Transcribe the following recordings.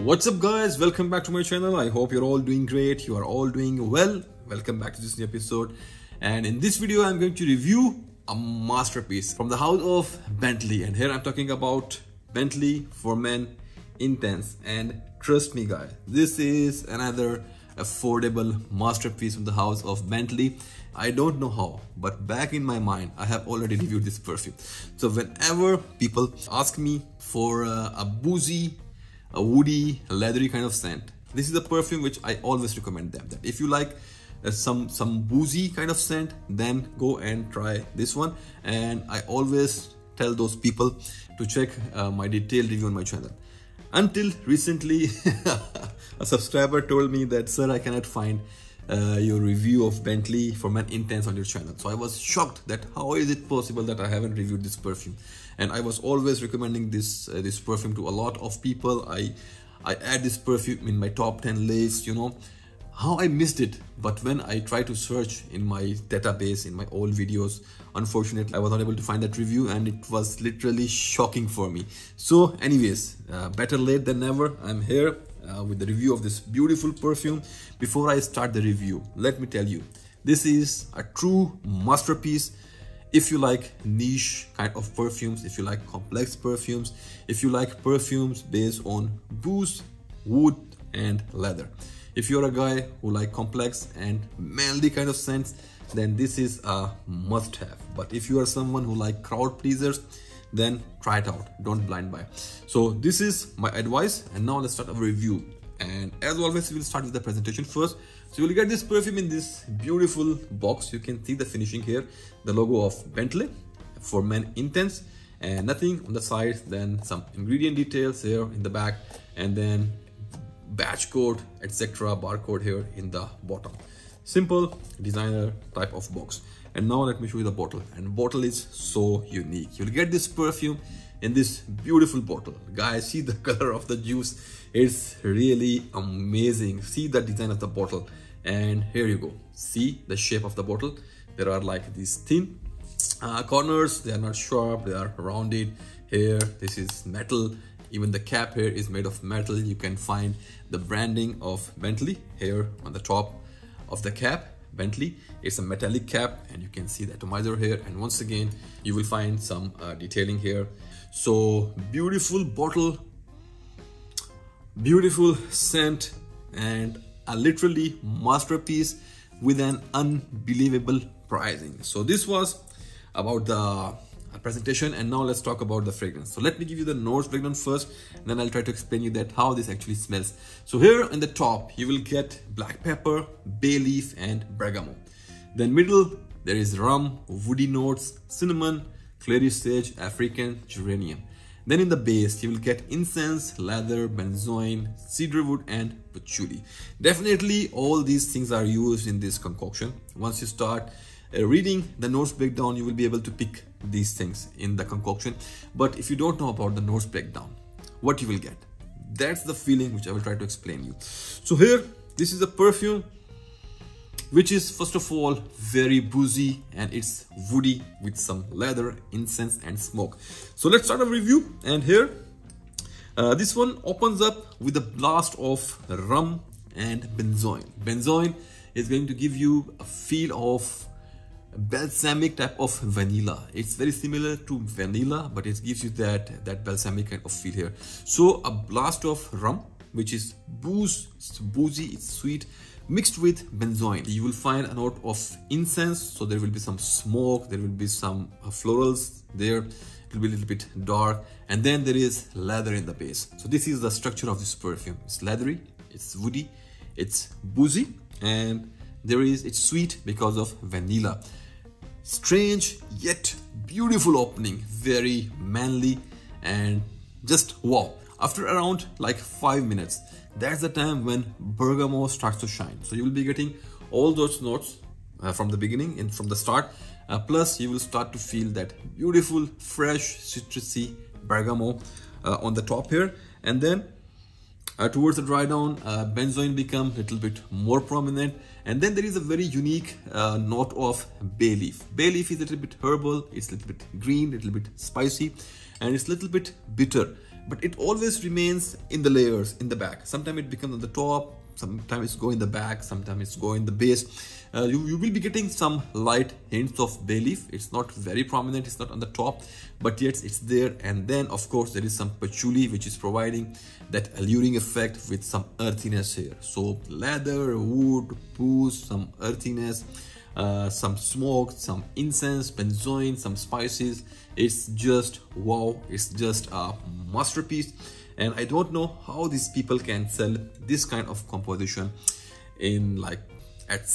What's up guys, welcome back to my channel. I hope you're all doing great, you are all doing well. Welcome back to this new episode, and in this video I'm going to review a masterpiece from the house of Bentley. And here I'm talking about Bentley for Men Intense, and trust me guys, this is another affordable masterpiece from the house of Bentley. I don't know how, but back in my mind I have already reviewed this perfume. So whenever people ask me for a boozy, a woody, leathery kind of scent, this is a perfume which I always recommend them, that if you like some boozy kind of scent, then go and try this one. And I always tell those people to check my detailed review on my channel. Until recently a subscriber told me that, sir, I cannot find your review of Bentley for Men Intense on your channel. So I was shocked that how is it possible that I haven't reviewed this perfume. And I was always recommending this perfume to a lot of people. I add this perfume in my top 10 list, you know. How I missed it, but when I try to search in my database, in my old videos, unfortunately I was not able to find that review, and it was literally shocking for me. So anyways, better late than never. I'm here with the review of this beautiful perfume. Before I start the review, let me tell you, this is a true masterpiece. If you like niche kind of perfumes, if you like complex perfumes, if you like perfumes based on booze, wood and leather, if you're a guy who like complex and manly kind of scents, then this is a must-have. But if you are someone who like crowd pleasers, then try it out, don't blind buy. So this is my advice, and now let's start our review. And as always, we'll start with the presentation first. So you'll get this perfume in this beautiful box. You can see the finishing here, the logo of Bentley for Men Intense, and nothing on the side, then some ingredient details here in the back, and then batch code, etc., barcode here in the bottom. Simple designer type of box. And now let me show you the bottle. And bottle is so unique. You'll get this perfume in this beautiful bottle. Guys, see the color of the juice. It's really amazing. See the design of the bottle. And here you go. See the shape of the bottle. There are like these thin corners. They are not sharp, they are rounded. Here, this is metal. Even the cap here is made of metal. You can find the branding of Bentley here on the top of the cap. Bentley, it's a metallic cap, and you can see the atomizer here, and once again you will find some detailing here. So beautiful bottle, beautiful scent, and a literally masterpiece with an unbelievable pricing. So this was about the presentation, and now let's talk about the fragrance. So let me give you the nose breakdown first, and then I'll try to explain you that how this actually smells. So here in the top you will get black pepper, bay leaf and bergamot. Then middle there is rum, woody notes, cinnamon, clary sage, African geranium. Then in the base you will get incense, leather, benzoin, cedarwood and patchouli. Definitely all these things are used in this concoction. Once you start reading the notes breakdown, you will be able to pick these things in the concoction. But if you don't know about the notes breakdown, what you will get, that's the feeling which I will try to explain you. So here, this is a perfume which is first of all very boozy, and it's woody with some leather, incense and smoke. So let's start a review. And here this one opens up with a blast of rum and benzoin. Benzoin is going to give you a feel of balsamic type of vanilla. It's very similar to vanilla, but it gives you that balsamic kind of feel here. So a blast of rum, which is booze, it's boozy, it's sweet, mixed with benzoin. You will find a note of incense, so there will be some smoke, there will be some florals there, it will be a little bit dark, and then there is leather in the base. So this is the structure of this perfume. It's leathery, it's woody, it's boozy, and it's sweet because of vanilla. Strange yet beautiful opening, very manly, and just wow. After around like 5 minutes, that's the time when bergamot starts to shine. So you will be getting all those notes from the beginning and from the start, plus you will start to feel that beautiful fresh citrusy bergamot on the top here. And then towards the dry down, benzoin become a little bit more prominent, and then there is a very unique note of bay leaf. Bay leaf is a little bit herbal, it's a little bit green, a little bit spicy, and it's a little bit bitter. but it always remains in the layers in the back. Sometimes it becomes on the top, sometimes it's go in the back, sometimes it's go in the base. You will be getting some light hints of bay leaf. It's not very prominent, it's not on the top, but yet it's there. And then of course there is some patchouli which is providing that alluring effect with some earthiness here. So leather, wood, booze, some earthiness, some smoke, some incense, benzoin, some spices. It's just wow, it's just a masterpiece. And I don't know how these people can sell this kind of composition in like at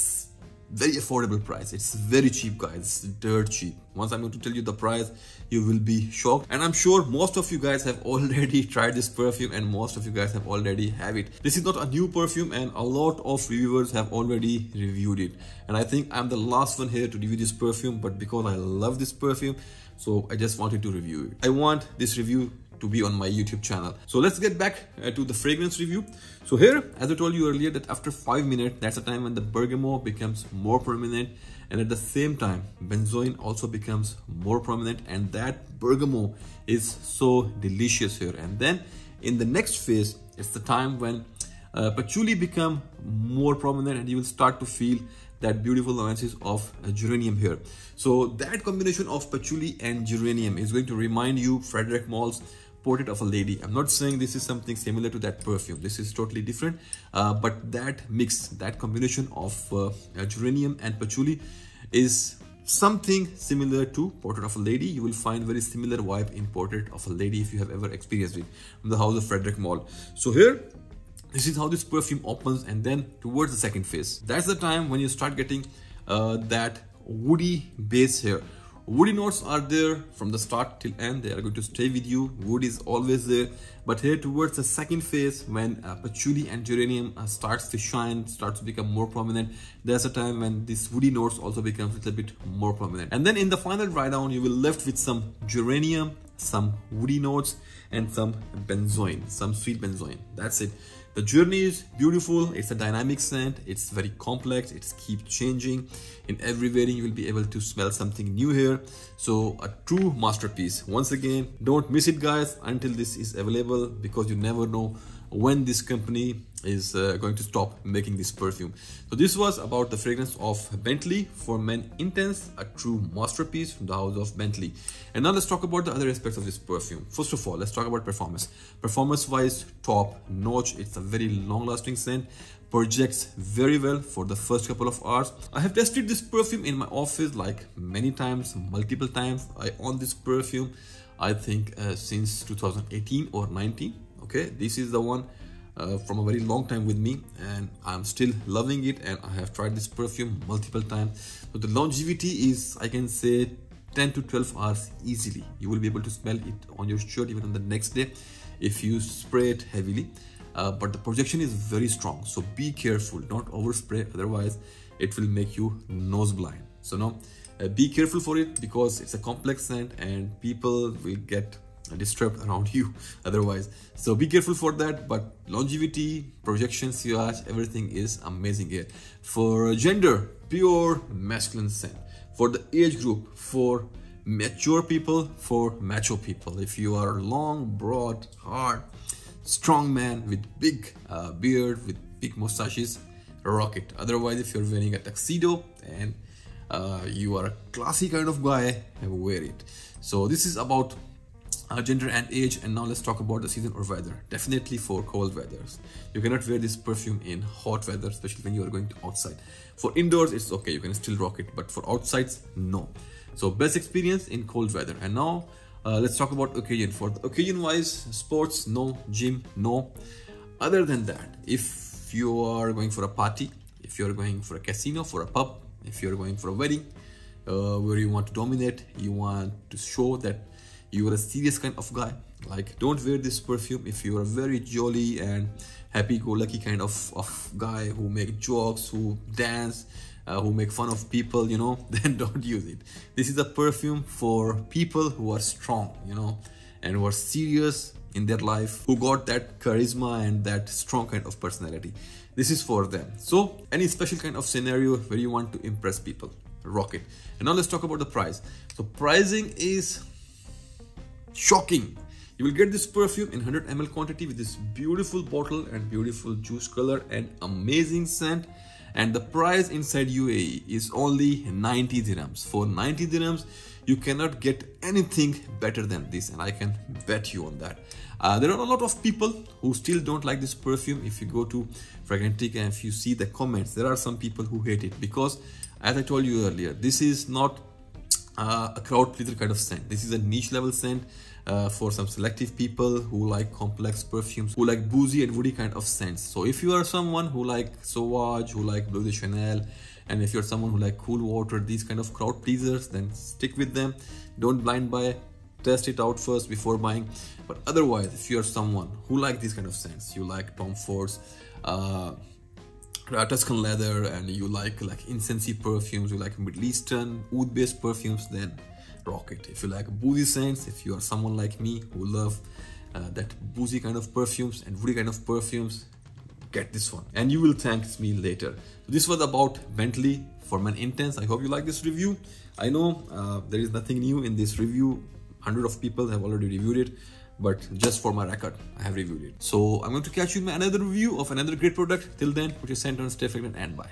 very affordable price. It's very cheap, guys. It's dirt cheap. Once I'm going to tell you the price, you will be shocked. And I'm sure most of you guys have already tried this perfume and most of you guys have already have it. This is not a new perfume and a lot of reviewers have already reviewed it. And I think I'm the last one here to review this perfume, but because I love this perfume, so I just wanted to review it. I want this review to be on my YouTube channel. So let's get back to the fragrance review. So here, as I told you earlier, that after 5 minutes, that's the time when the bergamot becomes more prominent, and at the same time benzoin also becomes more prominent, and that bergamot is so delicious here. And then in the next phase, it's the time when patchouli become more prominent, and you will start to feel that beautiful nuances of geranium here. So that combination of patchouli and geranium is going to remind you Frederic Malle's Portrait of a Lady. I'm not saying this is something similar to that perfume. This is totally different. But that mix, that combination of geranium and patchouli is something similar to Portrait of a Lady. You will find very similar vibe in Portrait of a Lady if you have ever experienced it from the house of Frederic Malle. So here, this is how this perfume opens, and then towards the second phase, that's the time when you start getting that woody base here. Woody notes are there from the start till end. They are going to stay with you. Wood is always there. But here towards the second phase, when patchouli and geranium starts to shine, starts to become more prominent, there's a time when this woody notes also becomes a little bit more prominent. And then in the final dry down, you will left with some geranium, some woody notes, and some benzoin, some sweet benzoin. That's it. The journey is beautiful. It's a dynamic scent. It's very complex. It's keep changing. In every wearing, you will be able to smell something new here. So a true masterpiece. Once again, don't miss it, guys, until this is available, because you never know when this company is going to stop making this perfume. So this was about the fragrance of Bentley for Men Intense, a true masterpiece from the house of Bentley. And now let's talk about the other aspects of this perfume. First of all, let's talk about performance. Performance wise, top notch. It's a very long lasting scent, projects very well for the first couple of hours. I have tested this perfume in my office like many times, multiple times. I own this perfume I think since 2018 or 19. Okay, this is the one from a very long time with me, and I'm still loving it, and I have tried this perfume multiple times. So the longevity is, I can say, 10 to 12 hours easily. You will be able to smell it on your shirt even on the next day if you spray it heavily. But the projection is very strong, so be careful, don't overspray, otherwise it will make you nose blind. So now be careful for it, because it's a complex scent and people will get disturbed around you otherwise. So be careful for that. But longevity, projection, sillage, everything is amazing here. For gender, pure masculine scent. For the age group, for mature people, for macho people. If you are long, broad, hard, strong man with big beard, with big mustaches, rock it. Otherwise, if you're wearing a tuxedo and you are a classy kind of guy, wear it. So this is about gender and age. And now let's talk about the season or weather. Definitely for cold weathers, you cannot wear this perfume in hot weather, especially when you are going to outside. For indoors, it's okay, you can still rock it, but for outsides, no. So best experience in cold weather. And now let's talk about occasion. For the occasion wise, sports, no. Gym, no. Other than that, if you are going for a party, if you're going for a casino, for a pub, if you're going for a wedding where you want to dominate, you want to show that you are a serious kind of guy, like, don't wear this perfume. If you are a very jolly and happy-go-lucky kind of guy who make jokes, who dance, who make fun of people, you know, then don't use it. This is a perfume for people who are strong, you know, and who are serious in their life, who got that charisma and that strong kind of personality. This is for them. So any special kind of scenario where you want to impress people, rock it. And now let's talk about the price. So pricing is shocking. You will get this perfume in 100 ml quantity with this beautiful bottle and beautiful juice color and amazing scent. And the price inside UAE is only 90 dirhams. For 90 dirhams, you cannot get anything better than this, and I can bet you on that. There are a lot of people who still don't like this perfume. If you go to Fragrantica and if you see the comments, there are some people who hate it because, as I told you earlier, this is not a crowd pleaser kind of scent. This is a niche level scent for some selective people who like complex perfumes, who like boozy and woody kind of scents. So if you are someone who like Sauvage, who like Bleu de Chanel, and if you're someone who like Cool Water, these kind of crowd pleasers, then stick with them. Don't blind buy, test it out first before buying. But otherwise, if you're someone who like these kind of scents, you like Tom Ford's Tuscan leather, and you like incensey perfumes, you like Middle Eastern oud based perfumes, then rock it. If you like boozy scents, if you are someone like me who love that boozy kind of perfumes and woody kind of perfumes, get this one and you will thank me later. So this was about Bentley for Men Intense. I hope you like this review. I know there is nothing new in this review. Hundreds of people have already reviewed it, but just for my record, I have reviewed it. So I'm going to catch you in another review of another great product. Till then, put your scent on, stay fragrant, and bye.